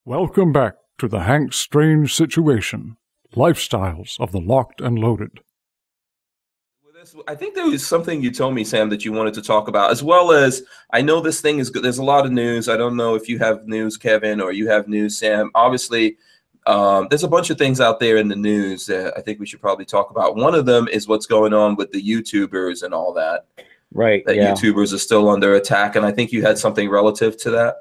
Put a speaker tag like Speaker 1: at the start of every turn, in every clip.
Speaker 1: Welcome back to the Hank Strange Situation, Lifestyles of the Locked and Loaded.
Speaker 2: I think there was something you told me, Sam, that you wanted to talk about, as well as, I know this thing is good. There's a lot of news. I don't know if you have news, Kevin, or you have news, Sam. Obviously, there's a bunch of things out there in the news that I think we should probably talk about. One of them is what's going on with the YouTubers and all that.
Speaker 3: Right.
Speaker 2: That
Speaker 3: yeah.
Speaker 2: YouTubers are still under attack, and I think you had something relative to that.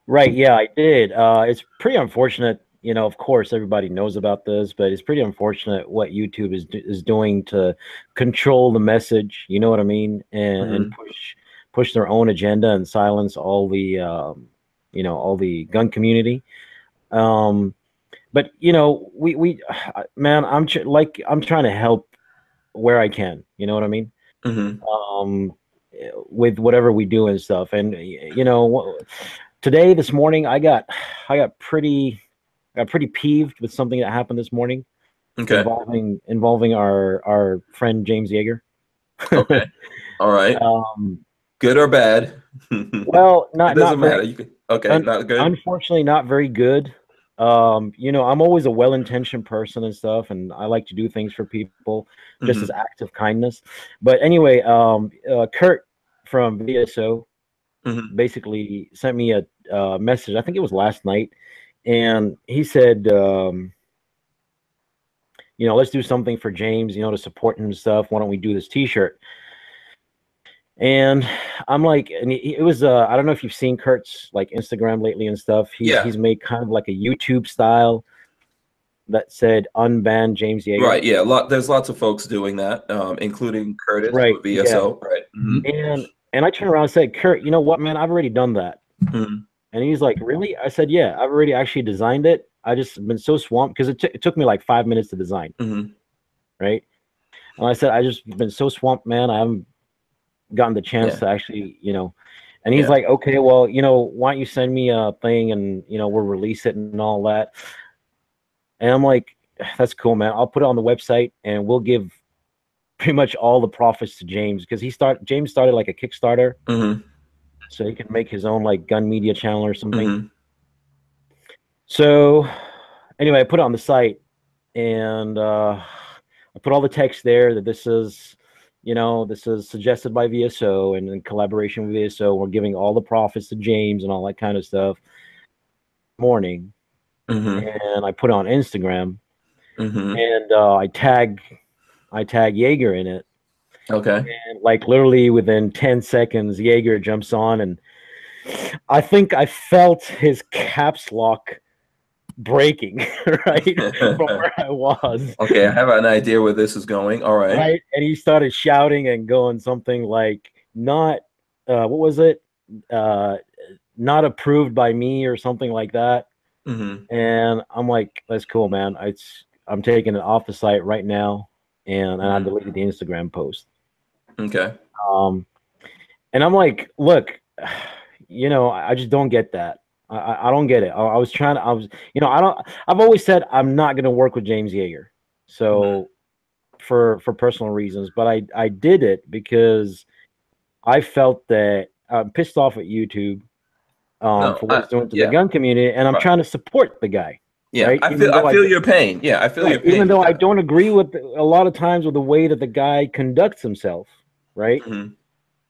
Speaker 3: Right. Yeah, I did. It's pretty unfortunate. You know, of course, everybody knows about this, but it's pretty unfortunate what YouTube is doing to control the message. You know what I mean, and push their own agenda and silence all the all the gun community. But you know, man, I'm trying to help where I can. You know what I mean? With whatever we do and stuff, and you know. This morning, I got pretty peeved with something that happened this morning.
Speaker 2: Okay.
Speaker 3: Involving our friend James Yeager.
Speaker 2: Okay. All right. Good or bad?
Speaker 3: Well,
Speaker 2: it doesn't matter. You can, okay. Not good.
Speaker 3: Unfortunately, not very good. You know, I'm always a well-intentioned person and stuff, and I like to do things for people just as acts of kindness. But anyway, Kurt from VSO. Basically sent me a message. I think it was last night, and he said, you know, let's do something for James, you know, to support him and stuff. Why don't we do this T-shirt? And I'm like, and it was I don't know if you've seen Kurt's like Instagram lately and stuff. He's made kind of like a YouTube style that said unban James Yeager.
Speaker 2: Right. Yeah. There's lots of folks doing that, including Curtis with VSO.
Speaker 3: Yeah. Right. And I turned around and said, Kurt, you know what, man? I've already done that. And he's like, really? I said, yeah, I've already actually designed it. I just been so swamped because it took me like 5 minutes to design. Right. And I said, I just been so swamped, man. I haven't gotten the chance to actually, you know. And he's like, okay, well, you know, why don't you send me a thing and, you know, we'll release it and all that. And I'm like, that's cool, man. I'll put it on the website and we'll give pretty much all the profits to James, because James started like a Kickstarter, so he can make his own like gun media channel or something. So anyway, I put it on the site, and I put all the text there that this is, you know, this is suggested by VSO and in collaboration with VSO. We're giving all the profits to James and all that kind of stuff. Morning, and I put it on Instagram, and I tag Yeager in it.
Speaker 2: Okay.
Speaker 3: And like literally within 10 seconds, Yeager jumps on, and I think I felt his caps lock breaking right from where I was.
Speaker 2: Okay, I have an idea where this is going. All right.
Speaker 3: Right. And he started shouting and going something like, not what was it? Not approved by me or something like that. And I'm like, that's cool, man. I'm taking it off the site right now. And I deleted the Instagram post.
Speaker 2: Okay.
Speaker 3: And I'm like, look, you know, I just don't get that. I don't get it. You know, I've always said I'm not going to work with James Yeager. So for personal reasons, but I did it because I felt that I'm pissed off at YouTube for what it's doing to the gun community. And I'm trying to support the guy.
Speaker 2: Yeah,
Speaker 3: right?
Speaker 2: I feel your pain. Yeah, I feel your pain.
Speaker 3: Even though I don't agree with a lot of times with the way that the guy conducts himself, right?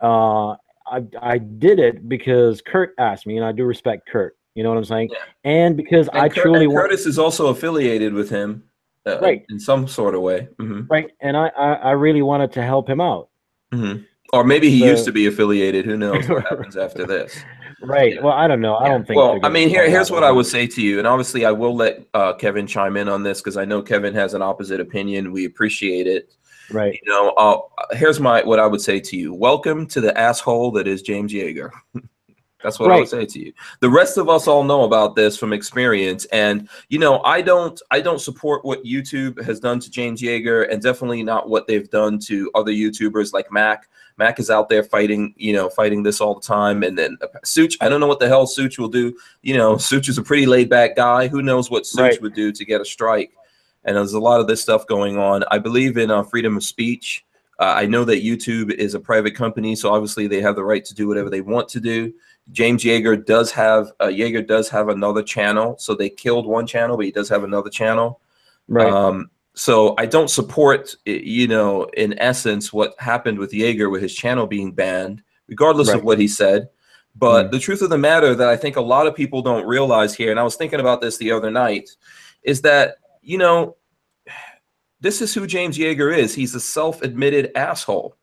Speaker 3: I did it because Kurt asked me, and I do respect Kurt. You know what I'm saying? And because
Speaker 2: Curtis is also affiliated with him,
Speaker 3: right,
Speaker 2: in some sort of way,
Speaker 3: right? And I really wanted to help him out.
Speaker 2: Or maybe he used to be affiliated. Who knows what happens after this?
Speaker 3: Right. Yeah. Well, I don't know. I don't think.
Speaker 2: Well, I mean, here's what I would say to you, and obviously I will let Kevin chime in on this because I know Kevin has an opposite opinion. We appreciate it.
Speaker 3: Right.
Speaker 2: You know, here's what I would say to you. Welcome to the asshole that is James Yeager. That's what I would say to you. The rest of us all know about this from experience, and you know, I don't support what YouTube has done to James Yeager, and definitely not what they've done to other YouTubers like Mac. Mac is out there fighting, you know, fighting this all the time. And then Such, I don't know what the hell Such will do. You know, Such is a pretty laid back guy. Who knows what Such would do to get a strike? And there's a lot of this stuff going on. I believe in freedom of speech. I know that YouTube is a private company, so obviously they have the right to do whatever they want to do. James Yeager does have another channel. So they killed one channel, but he does have another channel.
Speaker 3: Right.
Speaker 2: So I don't support, you know, in essence, what happened with Yeager with his channel being banned, regardless of what he said. But the truth of the matter that I think a lot of people don't realize here, and I was thinking about this the other night, is that, you know, this is who James Yeager is. He's a self-admitted asshole.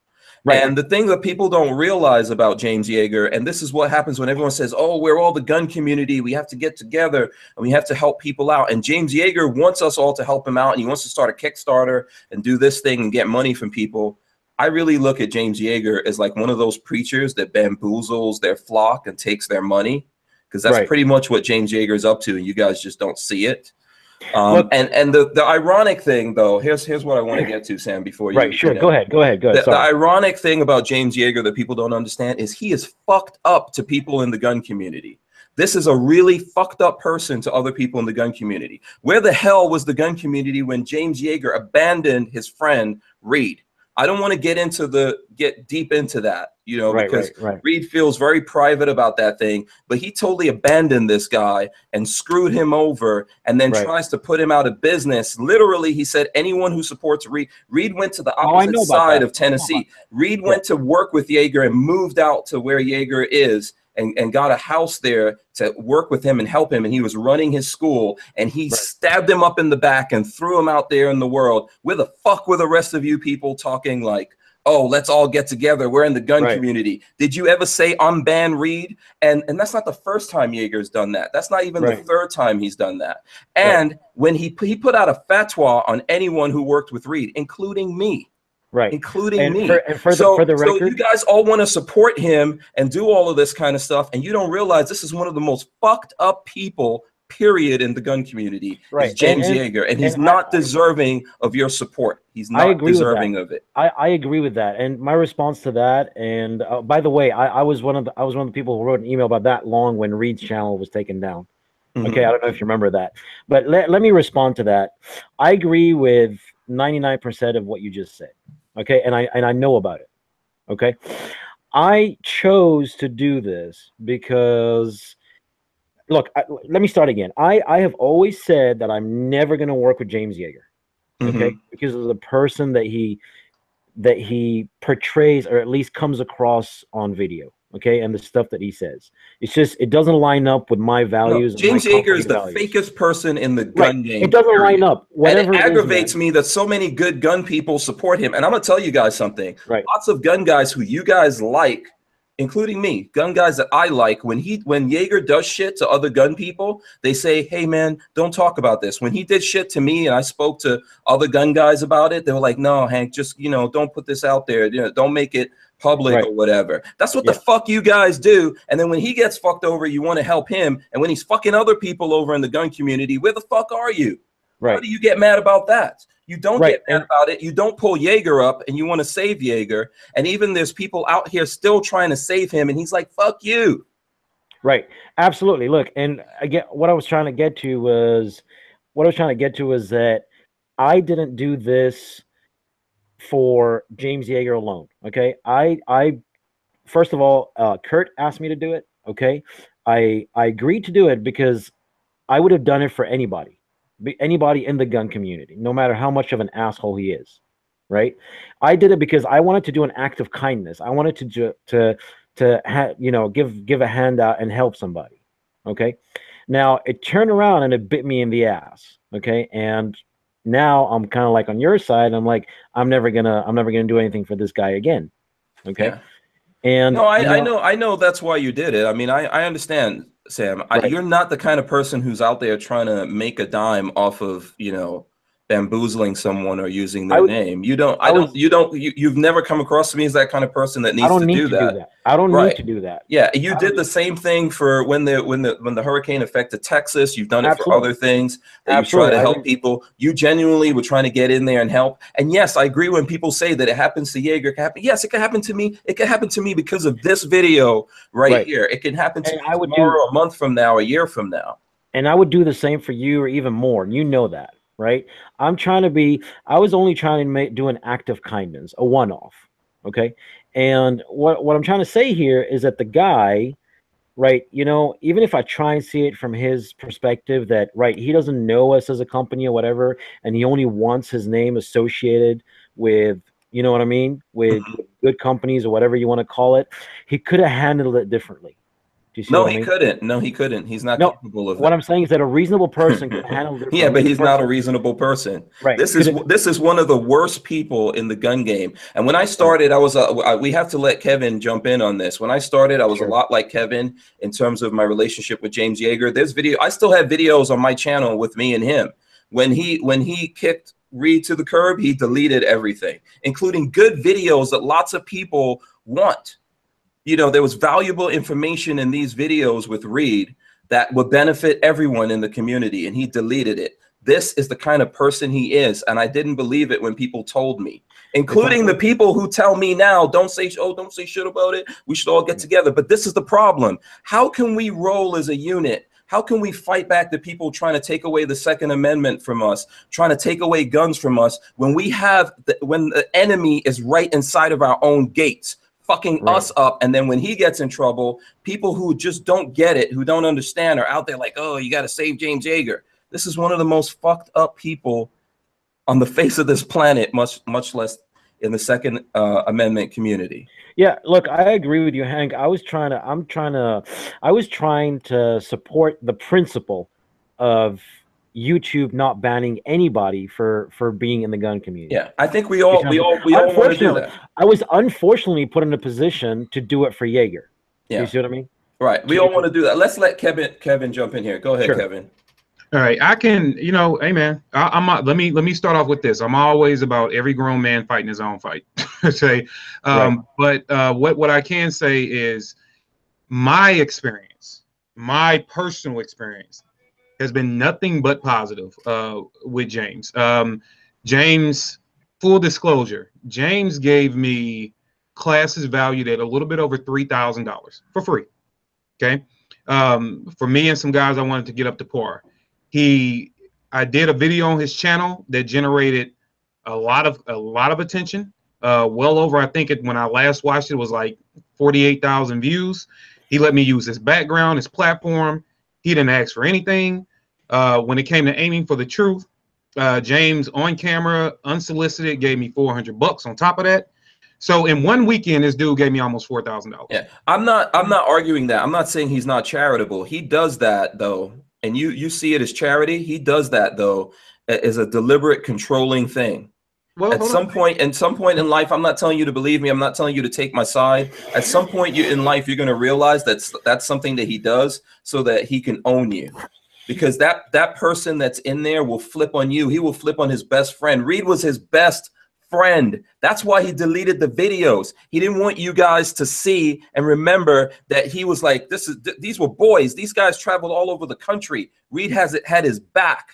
Speaker 2: Right. And the thing that people don't realize about James Yeager, and this is what happens when everyone says, oh, we're all the gun community, we have to get together and we have to help people out. And James Yeager wants us all to help him out, and he wants to start a Kickstarter and do this thing and get money from people. I really look at James Yeager as like one of those preachers that bamboozles their flock and takes their money, because that's pretty much what James Yeager is up to, and you guys just don't see it. And the ironic thing, though, here's what I want to get to, Sam, before you.
Speaker 3: Sure. Go ahead.
Speaker 2: The ironic thing about James Yeager that people don't understand is he is fucked up to people in the gun community. This is a really fucked up person to other people in the gun community. Where the hell was the gun community when James Yeager abandoned his friend Reed? I don't want to get deep into that, you know, because Reed feels very private about that thing, but he totally abandoned this guy and screwed him over, and then tries to put him out of business. Literally, he said anyone who supports Reed went to the opposite side of Tennessee. Reed went to work with Yeager and moved out to where Yeager is, and got a house there to work with him and help him. And he was running his school, and he stabbed him up in the back and threw him out there in the world. Where the fuck were the rest of you people talking like, oh, let's all get together, we're in the gun community? Did you ever say unban Reed? And that's not the first time Yeager's done that. That's not even the third time he's done that. And when he put out a fatwa on anyone who worked with Reed, including me. Including me. So you guys all want to support him and do all of this kind of stuff, and you don't realize this is one of the most fucked up people, period, in the gun community. Is James Yeager, and he's not deserving of your support. He's not deserving of it.
Speaker 3: I agree with that, and my response to that. And by the way, I was one of the people who wrote an email about that long when Reed's channel was taken down. Okay, I don't know if you remember that, but let me respond to that. I agree with 99% of what you just said. Okay, and I know about it. Okay, I chose to do this because, look, let me start again. I have always said that I'm never going to work with James Yeager. Okay, because of the person that he portrays, or at least comes across on video. Okay, and the stuff that he says, it's just, it doesn't line up with my values.
Speaker 2: No, James Yeager is the fakest person in the gun game.
Speaker 3: It doesn't line up.
Speaker 2: Whatever, and it aggravates me that so many good gun people support him. And I'm gonna tell you guys something. Lots of gun guys who you guys like, including me, gun guys that I like, when Yeager does shit to other gun people, they say, hey man, don't talk about this. When he did shit to me and I spoke to other gun guys about it, they were like, no, Hank, just, you know, don't put this out there. You know, don't make it public or whatever. That's what the fuck you guys do. And then when he gets fucked over, you want to help him. And when he's fucking other people over in the gun community, where the fuck are you? How do you get mad about that? You don't get mad about it. You don't pull Yeager up and you want to save Yeager. And even there's people out here still trying to save him. And he's like, fuck you.
Speaker 3: Right. Absolutely. Look, and again, what I was trying to get to was that I didn't do this for James Yeager alone. Okay. I first of all, Kurt asked me to do it. Okay. I agreed to do it because I would have done it for anybody in the gun community, no matter how much of an asshole he is. Right. I did it because I wanted to do an act of kindness. I wanted to give a handout and help somebody. Okay. Now it turned around and it bit me in the ass. Okay. And now I'm kind of like on your side. I'm like, I'm never gonna do anything for this guy again. Okay. And
Speaker 2: no, I know that's why you did it. I mean, I understand, Sam. You're not the kind of person who's out there trying to make a dime off of, you know, bamboozling someone or using their name. You've never come across to me as that kind of person that needs to do that.
Speaker 3: I don't need to do that.
Speaker 2: Yeah, you did the same thing for when the hurricane affected Texas. You've done it for other things that you try to help people. You genuinely were trying to get in there and help. And yes, I agree when people say that it happens to Yeager. Yes, it could happen to me. It could happen to me because of this video right here. It can happen to me tomorrow, a month from now, a year from now.
Speaker 3: And I would do the same for you, or even more. You know that. right? I was only trying to do an act of kindness, a one-off, okay? And what I'm trying to say here is that the guy, right, you know, even if I try and see it from his perspective that, right, he doesn't know us as a company or whatever, and he only wants his name associated with, you know what I mean, with good companies or whatever you want to call it, he could have handled it differently. Do you see what I mean?
Speaker 2: Couldn't. No, he couldn't. He's not capable of
Speaker 3: what
Speaker 2: that.
Speaker 3: I'm saying is that a reasonable person could handle it.
Speaker 2: Yeah, but he's not a reasonable person.
Speaker 3: Right.
Speaker 2: This is one of the worst people in the gun game. And when I started, I was we have to let Kevin jump in on this. When I started, I was a lot like Kevin in terms of my relationship with James Yeager. I still have videos on my channel with me and him. When he kicked Reed to the curb, he deleted everything, including good videos that lots of people want. You know, there was valuable information in these videos with Reed that would benefit everyone in the community, and he deleted it. This is the kind of person he is, and I didn't believe it when people told me, including the people who tell me now, don't say shit about it. We should all get together. But this is the problem. How can we roll as a unit? How can we fight back the people trying to take away the Second Amendment from us, trying to take away guns from us, when when the enemy is right inside of our own gates, fucking us up? And then when he gets in trouble, people who just don't get it, who don't understand, are out there like, oh, you got to save James Yeager. This is one of the most fucked up people on the face of this planet, much less in the Second Amendment community.
Speaker 3: Yeah, look, I agree with you, Hank. I was trying to support the principle of YouTube not banning anybody for being in the gun community.
Speaker 2: Yeah, I think we all want to do that.
Speaker 3: I was unfortunately put in a position to do it for Yeager.
Speaker 2: Yeah.
Speaker 3: You see what I mean?
Speaker 2: Right. We all want to do that. Let's let Kevin jump in here. Go ahead, Kevin.
Speaker 4: All right, I can, you know, hey man, let me start off with this. I'm always about every grown man fighting his own fight. Okay, but what I can say is my experience, my personal experience, has been nothing but positive with James. James, full disclosure, James gave me classes valued at a little bit over $3,000 for free. Okay, for me and some guys I wanted to get up to par. I did a video on his channel that generated a lot of attention. Well over, I think when I last watched it was like 48,000 views. He let me use his background, his platform. He didn't ask for anything. When it came to aiming for the truth, James on camera, unsolicited, gave me $400 on top of that. So in one weekend, this dude gave me almost $4,000.
Speaker 2: Yeah, I'm not arguing that. I'm not saying he's not charitable. He does that though. And you see it as charity. He does that though as a deliberate controlling thing. Well, at some point in life, I'm not telling you to believe me. I'm not telling you to take my side. At some point in life, you're going to realize that's something that he does so that he can own you. Because that person that's in there will flip on you. He will flip on his best friend. Reed was his best friend. That's why he deleted the videos. He didn't want you guys to see and remember that he was like, these were boys. These guys traveled all over the country. Reed had his back.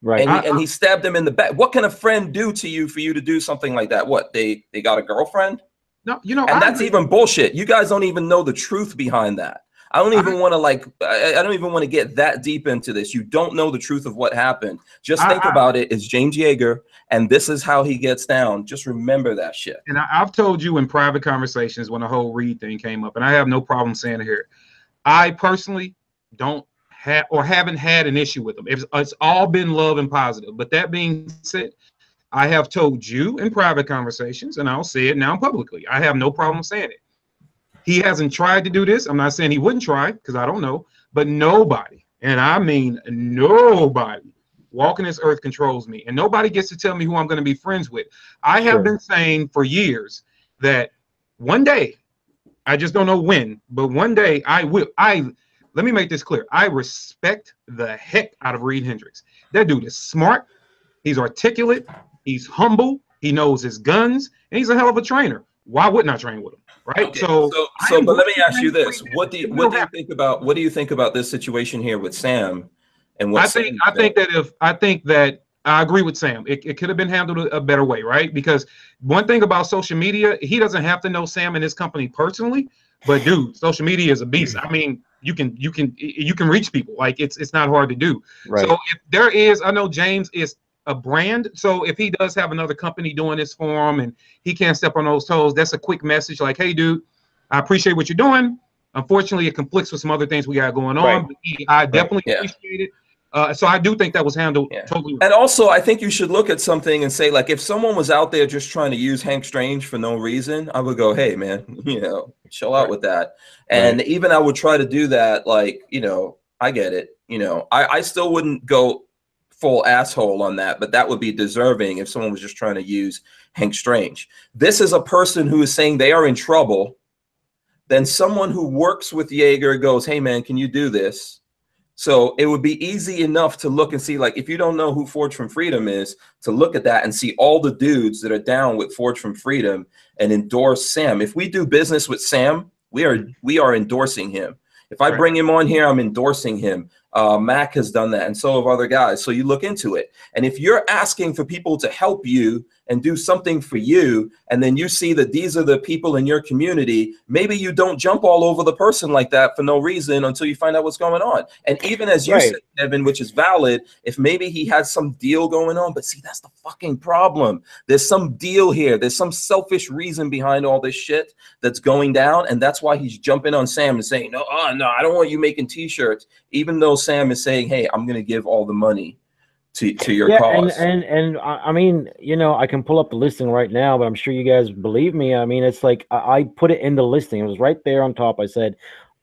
Speaker 2: Right. And he stabbed him in the back. What can a friend do to you for you to do something like that? What, they got a girlfriend?
Speaker 4: No, you know,
Speaker 2: and that's even bullshit. You guys don't even know the truth behind that. I don't even want to I don't even want to get that deep into this. You don't know the truth of what happened. Just think about it. It's James Yeager, and this is how he gets down. Just remember that shit.
Speaker 4: And I've told you in private conversations when the whole Reed thing came up, and I have no problem saying it here. I personally don't have or haven't had an issue with him. It's all been love and positive. But that being said, I have told you in private conversations, and I'll say it now publicly. I have no problem saying it. He hasn't tried to do this. I'm not saying he wouldn't try because I don't know, but nobody, and I mean nobody, walking this earth controls me, and nobody gets to tell me who I'm going to be friends with. I have been saying for years that one day, I just don't know when, but one day I will. Let me make this clear. I respect the heck out of Reed Hendricks. That dude is smart. He's articulate. He's humble. He knows his guns, and he's a hell of a trainer. Why wouldn't I train with him? Right.
Speaker 2: Okay. So but let me ask you this: what do you think about this situation here with Sam? And what
Speaker 4: I think that I agree with Sam. It could have been handled a better way, right? Because one thing about social media, he doesn't have to know Sam and his company personally, but dude, social media is a beast. I mean, you can reach people. Like it's not hard to do.
Speaker 3: Right.
Speaker 4: So if there is, I know James is a brand. So if he does have another company doing this for him and he can't step on those toes, that's a quick message like, hey, dude, I appreciate what you're doing. Unfortunately, it conflicts with some other things we got going on. But I definitely appreciate it. So I do think that was handled totally right.
Speaker 2: And also, I think you should look at something and say, like, if someone was out there just trying to use Hank Strange for no reason, I would go, hey, man, you know, chill out with that. And even I would try to do that, like, you know, I get it. You know, I still wouldn't go full asshole on that, but that would be deserving if someone was just trying to use Hank Strange. This is a person who is saying they are in trouble. Then someone who works with Yeager goes, hey, man, can you do this? So it would be easy enough to look and see, like, if you don't know who Forge from Freedom is, to look at that and see all the dudes that are down with Forge from Freedom and endorse Sam. If we do business with Sam, we are endorsing him. If I bring him on here, I'm endorsing him. Mac has done that, and so have other guys. So you look into it. And if you're asking for people to help you and do something for you, and then you see that these are the people in your community, maybe you don't jump all over the person like that for no reason until you find out what's going on. And even as you said, Evan, which is valid, if maybe he has some deal going on, but see, that's the fucking problem. There's some deal here. There's some selfish reason behind all this shit that's going down, and that's why he's jumping on Sam and saying, no, no, I don't want you making t-shirts, even though Sam is saying, hey, I'm going to give all the money to your cause.
Speaker 3: And I mean, you know, I can pull up the listing right now, but I'm sure you guys believe me. I mean, it's like I put it in the listing. It was right there on top. I said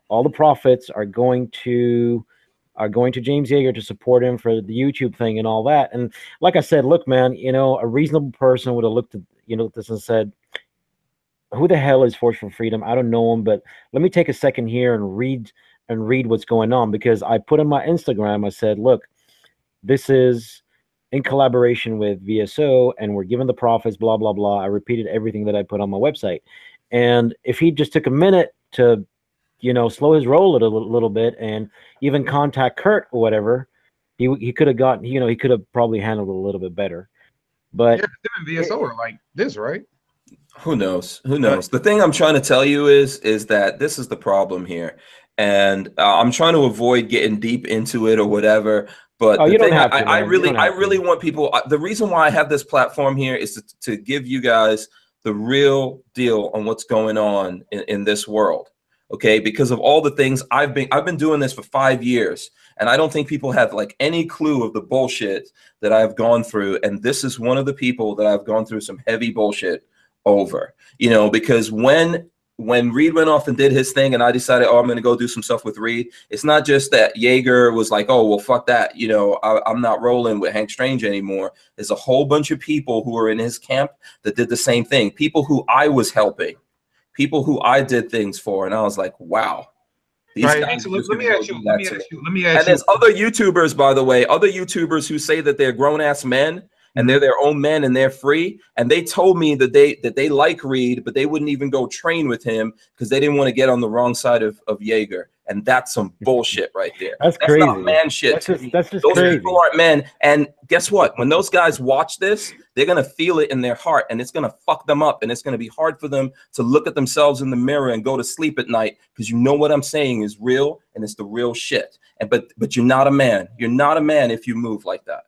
Speaker 3: all the profits are going to James Yeager to support him for the YouTube thing and all that. And like I said, look, man, you know, a reasonable person would have looked at, you know, this and said, who the hell is Forge for Freedom? I don't know him, but let me take a second here and read what's going on, because I put in my Instagram, I said, look, this is in collaboration with VSO and we're giving the profits, blah, blah, blah. I repeated everything that I put on my website. And if he just took a minute to, you know, slow his roll a little bit and even contact Kurt or whatever, he could have gotten, you know, he could have probably handled it a little bit better. But
Speaker 4: yeah, VSO are like this, right?
Speaker 2: Who knows? Who knows? The thing I'm trying to tell you is that this is the problem here. And I'm trying to avoid getting deep into it or whatever. But
Speaker 3: you don't have to,
Speaker 2: I really want people. The reason why I have this platform here is to give you guys the real deal on what's going on in this world. Okay, because of all the things I've been doing this for 5 years, and I don't think people have like any clue of the bullshit that I've gone through. And this is one of the people that I've gone through some heavy bullshit over. You know, because when Reed went off and did his thing and I decided, oh, I'm going to go do some stuff with Reed, it's not just that Yeager was like, oh, well, fuck that. You know, I'm not rolling with Hank Strange anymore. There's a whole bunch of people who are in his camp that did the same thing. People who I was helping, people who I did things for. And I was like, wow. These guys
Speaker 4: so let me ask you.
Speaker 2: And there's other YouTubers, by the way, other YouTubers who say that they're grown ass men and they're their own men and they're free. And they told me that they like Reed, but they wouldn't even go train with him because they didn't want to get on the wrong side of Yeager. And that's some bullshit right there.
Speaker 3: That's crazy.
Speaker 2: Not man shit.
Speaker 3: That's just
Speaker 2: those
Speaker 3: crazy.
Speaker 2: People aren't men. And guess what? When those guys watch this, they're going to feel it in their heart and it's going to fuck them up. And it's going to be hard for them to look at themselves in the mirror and go to sleep at night because you know what I'm saying is real and it's the real shit. And but you're not a man. You're not a man if you move like that.